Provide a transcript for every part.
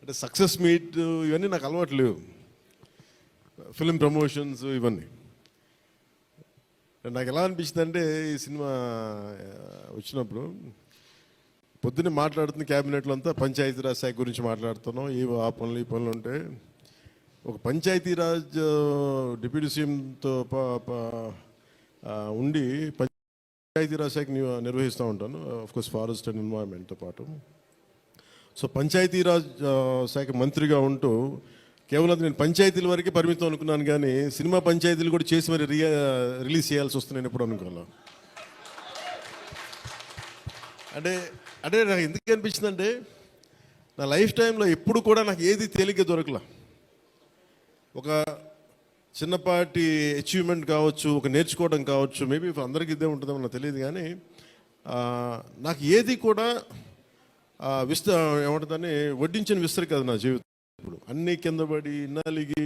అంటే success meet ఇవన్నీ నాకు అలవాటు లేవు. ఫిలిం ప్రమోషన్స్ ఇవన్నీ నాకు ఎలా అనిపించింది అంటే ఈ సినిమా వచ్చినప్పుడు పొద్దున్నే మాట్లాడుతున్న క్యాబినెట్లో అంతా పంచాయతీరాజ్ శాఖ గురించి మాట్లాడుతున్నాం. ఆ పనులు ఈ పనులు ఉంటే ఒక పంచాయతీరాజ్ డిప్యూటీ సీఎంతో ఉండి పంచాయతీరాజ్ శాఖ నిర్వహిస్తూ ఉంటాను. ఆఫ్కోర్స్ ఫారెస్ట్ అండ్ ఎన్వైరన్మెంట్తో పాటు. సో పంచాయతీరాజ్ శాఖ మంత్రిగా ఉంటూ కేవలం నేను పంచాయతీల వరకే పరిమితం అనుకున్నాను, కానీ సినిమా పంచాయతీలు కూడా చేసి మరి రిలీజ్ చేయాల్సి వస్తుంది నేను ఎప్పుడు అనుకోను. అంటే అంటే నాకు ఎందుకు అనిపించిందంటే నా లైఫ్ టైంలో ఎప్పుడు కూడా నాకు ఏది తేలిగ్గా దొరకలా. ఒక చిన్నపాటి అచీవ్మెంట్ కావచ్చు, ఒక నేర్చుకోవడం కావచ్చు, మేబీ అందరికీ ఇదే ఉంటుందేమో నాకు తెలియదు, కానీ నాకు ఏది కూడా ఏమంటుందని వడ్డించిన విస్తరి కాదు నా జీవితం. ఇప్పుడు అన్నీ కింద పడి నలిగి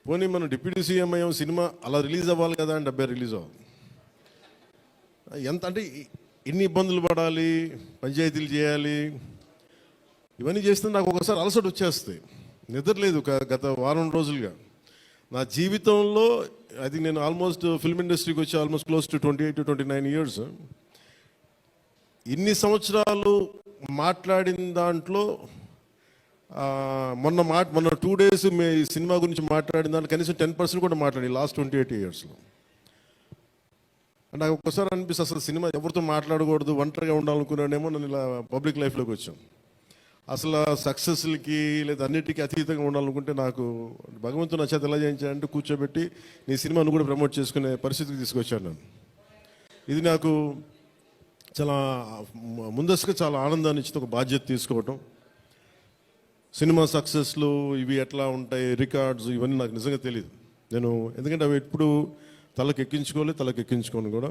పోనీ మనం డిప్యూటీ సీఎం అయ్యాం, సినిమా అలా రిలీజ్ అవ్వాలి కదా అని 70 రిలీజ్ అవ్వాలి. ఎంత అంటే ఎన్ని ఇబ్బందులు పడాలి, పంచాయతీలు చేయాలి, ఇవన్నీ చేస్తే నాకు ఒకసారి అలసట వచ్చేస్తాయి. నిద్ర లేదు గత వారం రోజులుగా నా జీవితంలో. అది నేను ఆల్మోస్ట్ ఫిల్మ్ ఇండస్ట్రీకి వచ్చి almost close to 28 to 29 years. ఇన్ని సంవత్సరాలు మాట్లాడిన దాంట్లో మొన్న 2 days ఈ సినిమా గురించి మాట్లాడిన దాంట్లో కనీసం 10% కూడా మాట్లాడి లాస్ట్ 28 yearsలో. నాకు ఒక్కసారి అనిపిస్తుంది అసలు సినిమా ఎవరితో మాట్లాడకూడదు, ఒంటరిగా ఉండాలనుకున్నానేమో. నన్ను ఇలా పబ్లిక్ లైఫ్లోకి వచ్చాం. అసలు సక్సెస్లకి లేదా అన్నిటికీ అతీతంగా ఉండాలనుకుంటే నాకు భగవంతుడు నా చేత ఎలా చేయించాడంటే కూర్చోబెట్టి నీ సినిమాను కూడా ప్రమోట్ చేసుకునే పరిస్థితికి తీసుకొచ్చాను నేను. ఇది నాకు చాలా ముందస్తుగా చాలా ఆనందాన్ని ఇచ్చింది. ఒక బాధ్యత తీసుకోవటం, సినిమా సక్సెస్లు ఇవి ఎట్లా ఉంటాయి, రికార్డ్స్ ఇవన్నీ నాకు నిజంగా తెలియదు. నేను ఎందుకంటే అవి ఎప్పుడు తలకెక్కించుకోను కూడా.